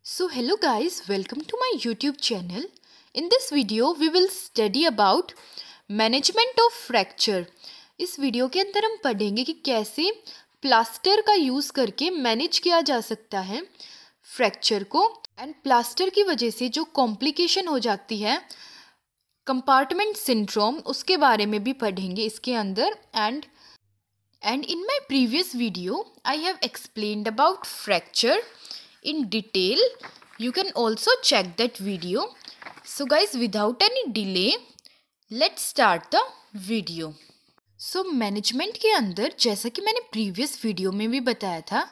So hello guys, welcome to my YouTube channel. In this video we will study about management of fracture. इस video के अंदर हम पढ़ेंगे कि कैसे प्लास्टर का यूज़ करके मैनेज किया जा सकता है फ्रैक्चर को, एंड प्लास्टर की वजह से जो कॉम्प्लिकेशन हो जाती है कंपार्टमेंट सिंड्रोम, उसके बारे में भी पढ़ेंगे इसके अंदर. And in my previous video, I have explained about fracture in detail. You can also check that video. So guys, without any delay, let's start the video. So management के अंदर, जैसा कि मैंने प्रीवियस वीडियो में भी बताया था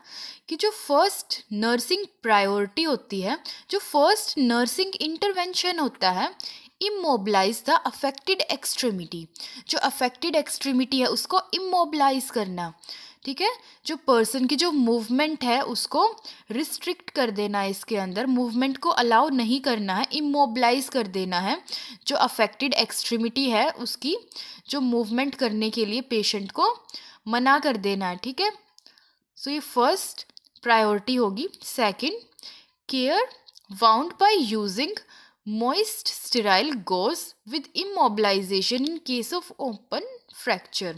कि जो फर्स्ट नर्सिंग प्रायोरिटी होती है, जो फर्स्ट नर्सिंग इंटरवेंशन होता है, इमोबलाइज द अफेक्टेड एक्सट्रीमिटी. जो अफेक्टेड एक्सट्रीमिटी है उसको इमोबलाइज करना, ठीक है. जो पर्सन की जो मूवमेंट है उसको रिस्ट्रिक्ट कर देना है, इसके अंदर मूवमेंट को अलाउ नहीं करना है, इमोबलाइज कर देना है. जो अफेक्टेड एक्सट्रीमिटी है उसकी जो मूवमेंट करने के लिए पेशेंट को मना कर देना है, ठीक है. सो ये फर्स्ट प्रायोरिटी होगी. Second, care wound by using moist sterile gauze with immobilization in case of open fracture.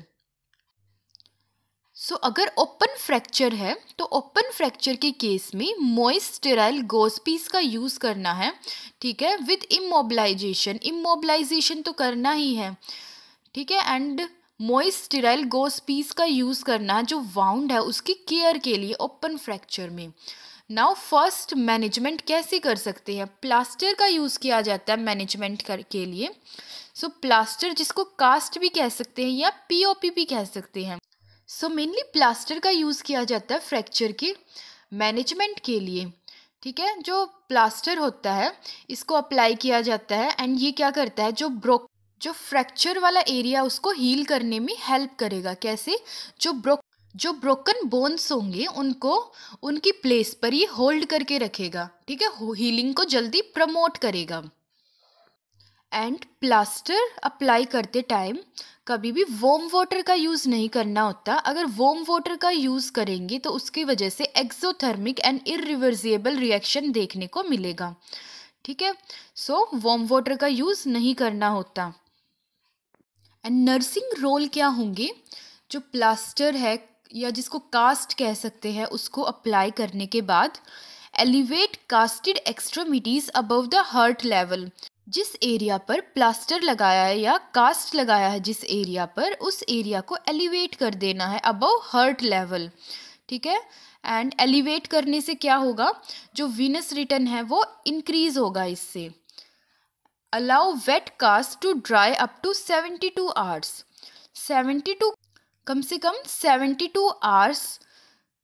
सो अगर ओपन फ्रैक्चर है तो ओपन फ्रैक्चर के केस में मॉइस्ट स्टेराइल गॉज पीस का यूज़ करना है, ठीक है, विद इमोबिलाइजेशन. इमोबिलाइजेशन तो करना ही है, ठीक है, and moist sterile gauze piece का यूज़ करना है जो वाउंड है उसकी केयर के लिए ओपन फ्रैक्चर में. नाउ फर्स्ट मैनेजमेंट कैसे कर सकते हैं? प्लास्टर का यूज़ किया जाता है मैनेजमेंट के लिए. सो प्लास्टर, जिसको कास्ट भी कह सकते हैं या पीओपी भी कह सकते हैं. सो मेनली प्लास्टर का यूज़ किया जाता है फ्रैक्चर के मैनेजमेंट के लिए, ठीक है. जो प्लास्टर होता है इसको अप्लाई किया जाता है, एंड ये क्या करता है, जो फ्रैक्चर वाला एरिया उसको हील करने में हेल्प करेगा. कैसे? जो ब्रोकन बोन्स होंगे उनको उनकी प्लेस पर ये होल्ड करके रखेगा, ठीक है, हीलिंग को जल्दी प्रमोट करेगा. एंड प्लास्टर अप्लाई करते टाइम कभी भी वार्म वाटर का यूज़ नहीं करना होता. अगर वार्म वाटर का यूज़ करेंगे तो उसकी वजह से एक्सोथर्मिक एंड इरिवर्सिबल रिएक्शन देखने को मिलेगा, ठीक है. सो वार्म वाटर का यूज़ नहीं करना होता. एंड नर्सिंग रोल क्या होंगे? जो प्लास्टर है या जिसको कास्ट कह सकते हैं उसको अप्लाई करने के बाद elevate casted extremities above the heart level. जिस एरिया पर प्लास्टर लगाया है या कास्ट लगाया है जिस एरिया पर, उस एरिया को एलिवेट कर देना है अबव हार्ट लेवल, ठीक है. एंड एलिवेट करने से क्या होगा, जो वीनस रिटर्न है वो इंक्रीज होगा इससे. Allow wet cast to dry up to 72 hours. 72 कम से कम 72 आवर्स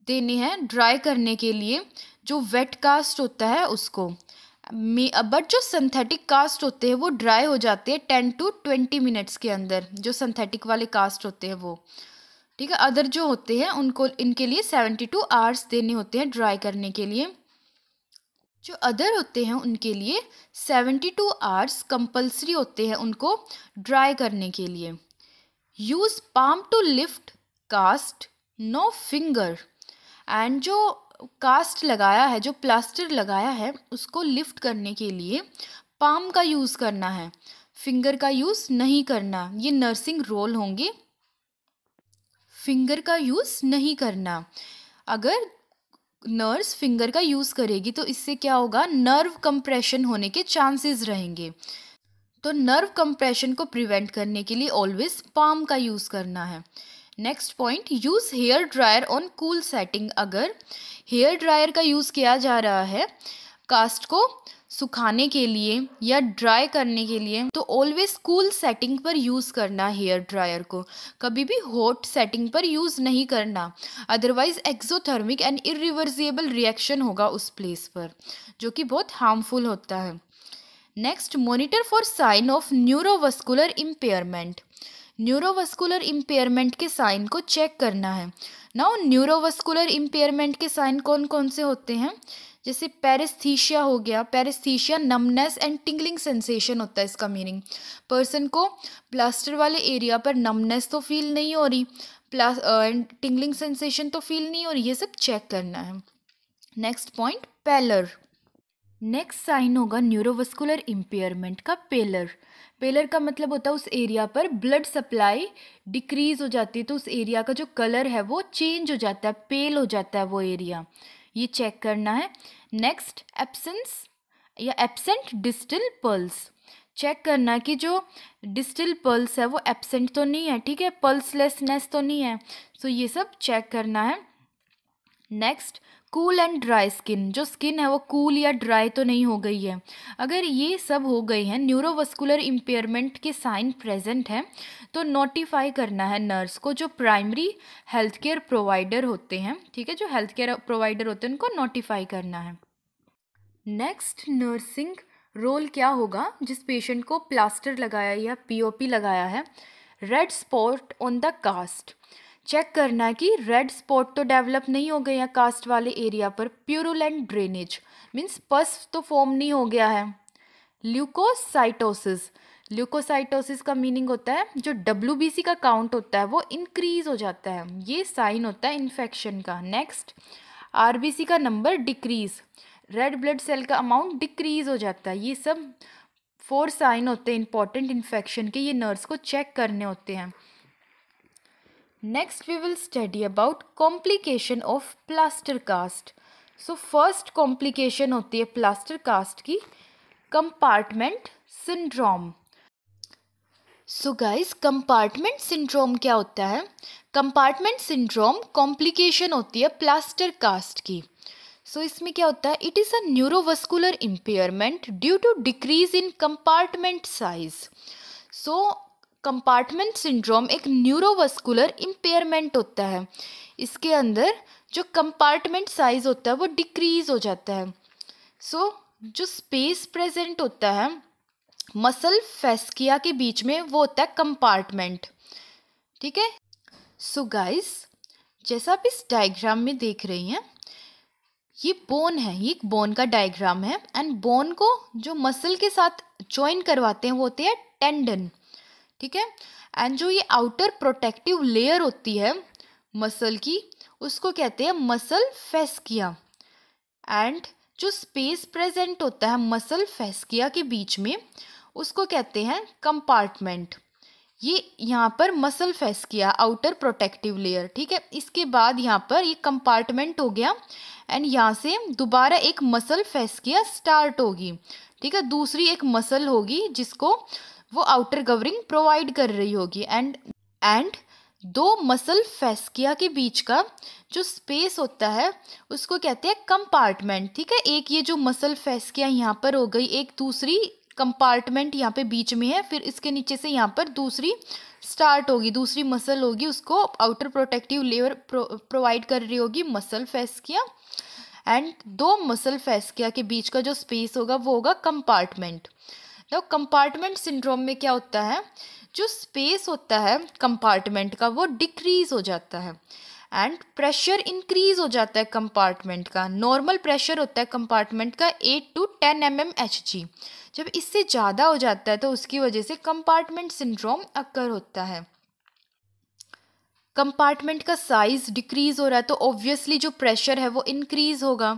देने हैं ड्राई करने के लिए जो वेट कास्ट होता है उसको. बट जो सिंथेटिक कास्ट होते हैं वो ड्राई हो जाते हैं 10 to 20 मिनट्स के अंदर, जो सिंथेटिक वाले कास्ट होते हैं वो, ठीक है. अदर जो होते हैं उनको इनके लिए 72 आवर्स देने होते हैं ड्राई करने के लिए. जो अदर होते हैं उनके लिए 72 आवर्स कंपल्सरी होते हैं उनको ड्राई करने के लिए. Use palm to lift cast, no finger. And जो कास्ट लगाया है, जो प्लास्टर लगाया है, उसको लिफ्ट करने के लिए पाम का यूज़ करना है, फिंगर का यूज़ नहीं करना. ये नर्सिंग रोल होंगे, फिंगर का यूज़ नहीं करना. अगर नर्स फिंगर का यूज़ करेगी तो इससे क्या होगा, नर्व कंप्रेशन होने के चांसेस रहेंगे. तो नर्व कंप्रेशन को प्रिवेंट करने के लिए ऑलवेज पाम का यूज़ करना है. Next point, use hair dryer on cool setting. अगर हेयर ड्रायर का यूज़ किया जा रहा है कास्ट को सुखाने के लिए या ड्राई करने के लिए, तो ऑलवेज कूल सेटिंग पर यूज़ करना हेयर ड्रायर को. कभी भी हॉट सेटिंग पर यूज़ नहीं करना, otherwise exothermic and irreversible reaction होगा उस प्लेस पर, जो कि बहुत हार्मफुल होता है. Next, monitor for sign of neurovascular impairment. Neurovascular impairment के साइन को चेक करना है. नाउ न्यूरोवस्कुलर इम्पेयरमेंट के साइन कौन कौन से होते हैं? जैसे पैरेस्थीशिया हो गया. Paraesthesia numbness and tingling sensation होता है. इसका मीनिंग, पर्सन को प्लास्टर वाले एरिया पर नमनेस तो फील नहीं हो रही, टिंगलिंग सेंसेशन तो फील नहीं हो रही, ये सब चेक करना है. Next point, pallor. Next sign होगा न्यूरोवस्कुलर इम्पेयरमेंट का पेलर। पेलर का मतलब होता है उस एरिया पर ब्लड सप्लाई डिक्रीज हो जाती है, तो उस एरिया का जो कलर है वो चेंज हो जाता है, पेल हो जाता है वो एरिया, ये चेक करना है। नेक्स्ट एब्सेंस या एब्सेंट डिस्टल पल्स, चेक करना है कि जो डिस्टल पल्स है वो एब्सेंट तो नहीं है, ठीक है, पल्सलेसनेस तो नहीं है, सो ये सब चेक करना है। Next cool and dry skin, जो स्किन है वो कूल या ड्राई तो नहीं हो गई है। अगर ये सब हो गई है, न्यूरोवस्कुलर इम्पेयरमेंट के साइन प्रेजेंट हैं, तो नोटिफाई करना है नर्स को, जो प्राइमरी हेल्थ केयर प्रोवाइडर होते हैं, ठीक है, जो हेल्थ केयर प्रोवाइडर होते हैं उनको नोटिफाई करना है। नेक्स्ट नर्सिंग रोल क्या होगा, जिस पेशेंट को प्लास्टर लगाया या पीओपी लगाया है, red spot on the cast, check करना है कि रेड स्पॉट तो डेवलप नहीं हो गए हैं कास्ट वाले एरिया पर। प्यूरुलेंट ड्रेनेज मीन्स पस तो फॉर्म नहीं हो गया है। ल्यूकोसाइटोसिस, ल्यूकोसाइटोसिस का मीनिंग होता है जो WBC का काउंट होता है वो इंक्रीज हो जाता है, ये साइन होता है इन्फेक्शन का। नेक्स्ट RBC का number decrease, red blood cell का अमाउंट डिक्रीज हो जाता है, ये सब 4 साइन होते हैं इंपॉर्टेंट इन्फेक्शन के, ये नर्स को चेक करने होते हैं। Next we will study about complication of plaster cast. So first complication होती है प्लास्टर कास्ट की, compartment syndrome. So guys compartment syndrome क्या होता है? कंपार्टमेंट सिंड्रोम कॉम्प्लिकेशन होती है प्लास्टर कास्ट की। सो इसमें क्या होता है, it is a neurovascular impairment due to decrease in compartment size. So compartment syndrome एक न्यूरोवस्कुलर इम्पेयरमेंट होता है, इसके अंदर जो कंपार्टमेंट साइज होता है वो डिक्रीज हो जाता है। सो जो स्पेस प्रेजेंट होता है मसल फेस्किया के बीच में वो होता है कंपार्टमेंट, ठीक है। सो गाइस जैसा आप इस डायग्राम में देख रही हैं, ये बोन है, ये एक बोन का डायग्राम है, एंड बोन को जो मसल के साथ ज्वाइन करवाते हैं वो होते हैं टेंडन, ठीक है। एंड जो ये आउटर प्रोटेक्टिव लेयर होती है मसल की उसको कहते हैं मसल फेस्किया, एंड जो स्पेस प्रेजेंट होता है मसल फेस्किया के बीच में उसको कहते हैं कंपार्टमेंट। ये यहाँ पर मसल फेस्किया आउटर प्रोटेक्टिव लेयर, ठीक है। इसके बाद यहाँ पर ये कंपार्टमेंट हो गया, एंड यहाँ से दोबारा एक मसल फेस्किया स्टार्ट होगी, ठीक है, दूसरी एक मसल होगी जिसको वो आउटर कवरिंग प्रोवाइड कर रही होगी, एंड दो मसल फेस्किया के बीच का जो स्पेस होता है उसको कहते हैं कंपार्टमेंट, ठीक है। एक ये जो मसल फेस्किया यहाँ पर हो गई, एक दूसरी कंपार्टमेंट यहाँ पे बीच में है, फिर इसके नीचे से यहाँ पर दूसरी स्टार्ट होगी, दूसरी मसल होगी, उसको आउटर प्रोटेक्टिव लेयर प्रोवाइड कर रही होगी मसल फेस्किया, एंड दो मसल फेस्किया के बीच का जो स्पेस होगा वो होगा कंपार्टमेंट। तो कंपार्टमेंट सिंड्रोम में क्या होता है, जो स्पेस होता है कंपार्टमेंट का वो डिक्रीज हो जाता है, एंड प्रेशर इंक्रीज हो जाता है कंपार्टमेंट का। नॉर्मल प्रेशर होता है कंपार्टमेंट का 8 to 10 mmHg, जब इससे ज़्यादा हो जाता है तो उसकी वजह से कंपार्टमेंट सिंड्रोम अकर होता है। कंपार्टमेंट का साइज डिक्रीज हो रहा है तो ऑब्वियसली जो प्रेशर है वो इंक्रीज होगा,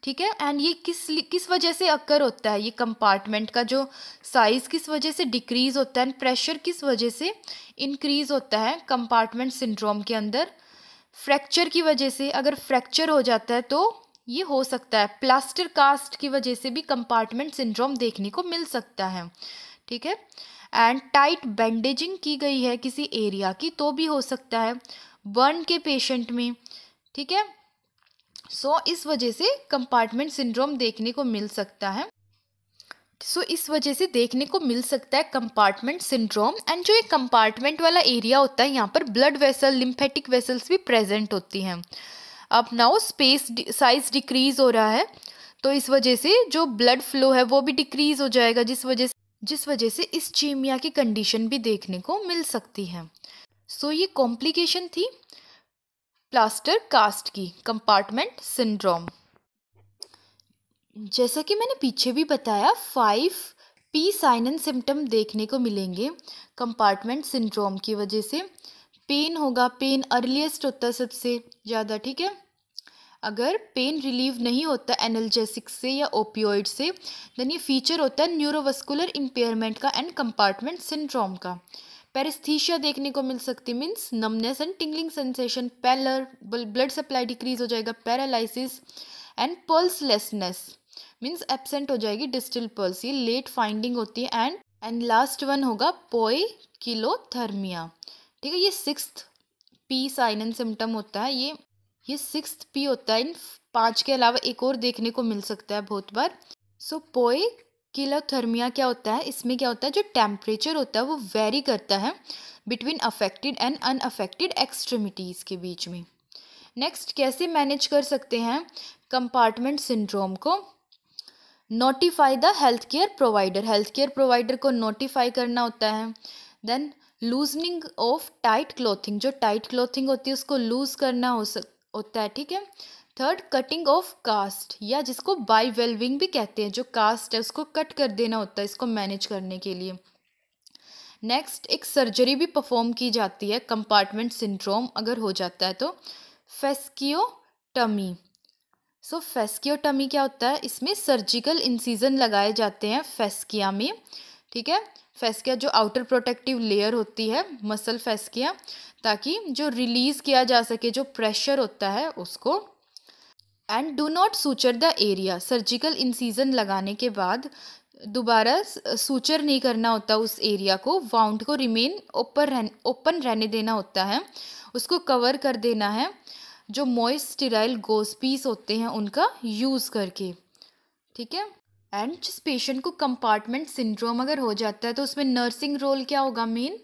ठीक है। एंड ये किस वजह से अकर होता है, ये कंपार्टमेंट का जो साइज किस वजह से डिक्रीज होता है एंड प्रेशर किस वजह से इंक्रीज होता है कंपार्टमेंट सिंड्रोम के अंदर? फ्रैक्चर की वजह से। अगर फ्रैक्चर हो जाता है तो ये हो सकता है, प्लास्टर कास्ट की वजह से भी कंपार्टमेंट सिंड्रोम देखने को मिल सकता है, ठीक है। एंड टाइट बैंडेजिंग की गई है किसी एरिया की तो भी हो सकता है, बर्न के पेशेंट में, ठीक है। सो इस वजह से कंपार्टमेंट सिंड्रोम देखने को मिल सकता है। इस वजह से देखने को मिल सकता है कंपार्टमेंट सिंड्रोम। एंड जो ये कंपार्टमेंट वाला एरिया होता है यहाँ पर ब्लड वेसल, लिम्फेटिक वेसल्स भी प्रेजेंट होती हैं। अब नाउ स्पेस साइज डिक्रीज हो रहा है तो इस वजह से जो ब्लड फ्लो है वो भी डिक्रीज हो जाएगा, जिस वजह से इस्चीमिया की कंडीशन भी देखने को मिल सकती है। सो ये कॉम्प्लिकेशन थी प्लास्टर कास्ट की, कंपार्टमेंट सिंड्रोम। जैसा कि मैंने पीछे भी बताया 5P साइन एंड सिम्टम देखने को मिलेंगे कंपार्टमेंट सिंड्रोम की वजह से। पेन होगा, पेन अर्लीस्ट होता है सबसे ज़्यादा, ठीक है। अगर पेन रिलीव नहीं होता एनाल्जेसिक से या ओपियोइड से, देन ये फीचर होता है न्यूरोवस्कुलर इम्पेयरमेंट का एंड कंपार्टमेंट सिंड्रोम का। पेरिस्थीशिया देखने को मिल सकती, means numbness and tingling sensation, pallor, blood supply decrease हो जाएगा, paralysis and pulselessness, means absent हो जाएगी डिस्टल पल्स, ये लेट फाइंडिंग होती है। एंड लास्ट वन होगा पोइकिलोथर्मिया। ठीक है, ये 6th P sign and symptom होता है। ये 6th पी होता है। इन 5 के अलावा एक और देखने को मिल सकता है बहुत बार। सो पोइकिलोथर्मिया क्या होता है, इसमें क्या होता है, जो टेम्परेचर होता है वो वेरी करता है between affected and unaffected extremities के बीच में। नेक्स्ट, कैसे मैनेज कर सकते हैं कंपार्टमेंट सिंड्रोम को? Notify the health care provider को नोटिफाई करना होता है। Then loosening of tight clothing, जो टाइट क्लोथिंग होती है उसको लूज करना होता है। ठीक है। थर्ड, कटिंग ऑफ कास्ट, या जिसको बाइवेल्विंग भी कहते हैं, जो कास्ट है उसको कट कर देना होता है इसको मैनेज करने के लिए। नेक्स्ट, एक सर्जरी भी परफॉर्म की जाती है कंपार्टमेंट सिंड्रोम अगर हो जाता है तो, फेस्कियोटमी। सो फेस्कियोटमी क्या होता है, इसमें सर्जिकल इंसिजन लगाए जाते हैं फेस्किया में। ठीक है, फेस्किया जो आउटर प्रोटेक्टिव लेयर होती है मसल फेस्किया, ताकि जो रिलीज किया जा सके जो प्रेशर होता है उसको। And do not suture the area, surgical incision लगाने के बाद दोबारा सूचर नहीं करना होता उस एरिया को, वाउंड को रिमेन ओपन रहने देना होता है, उसको कवर कर देना है जो मॉइस्ट स्टेराइल गॉज पीस होते हैं उनका यूज़ करके। ठीक है। एंड जिस पेशेंट को कंपार्टमेंट सिंड्रोम अगर हो जाता है तो उसमें नर्सिंग रोल क्या होगा, main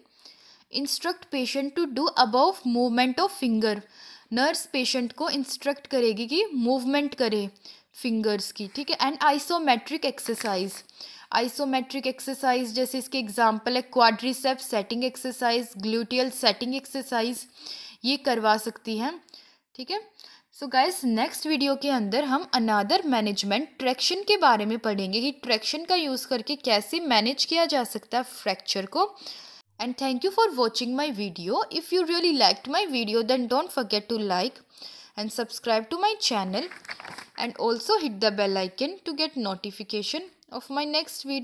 instruct patient to do above movement of finger, nurse patient को इंस्ट्रक्ट करेगी कि मूवमेंट करे फिंगर्स की। ठीक है। एंड आइसोमेट्रिक एक्सरसाइज जैसे इसके एग्जांपल है quadriceps setting exercise, gluteal setting exercise, ये करवा सकती हैं। ठीक है। सो गाइस, नेक्स्ट वीडियो के अंदर हम अनादर मैनेजमेंट ट्रैक्शन के बारे में पढ़ेंगे कि ट्रैक्शन का यूज़ करके कैसे मैनेज किया जा सकता है फ्रैक्चर को। And thank you for watching my video. If you really liked my video then don't forget to like and subscribe to my channel and also hit the bell icon to get notification of my next video.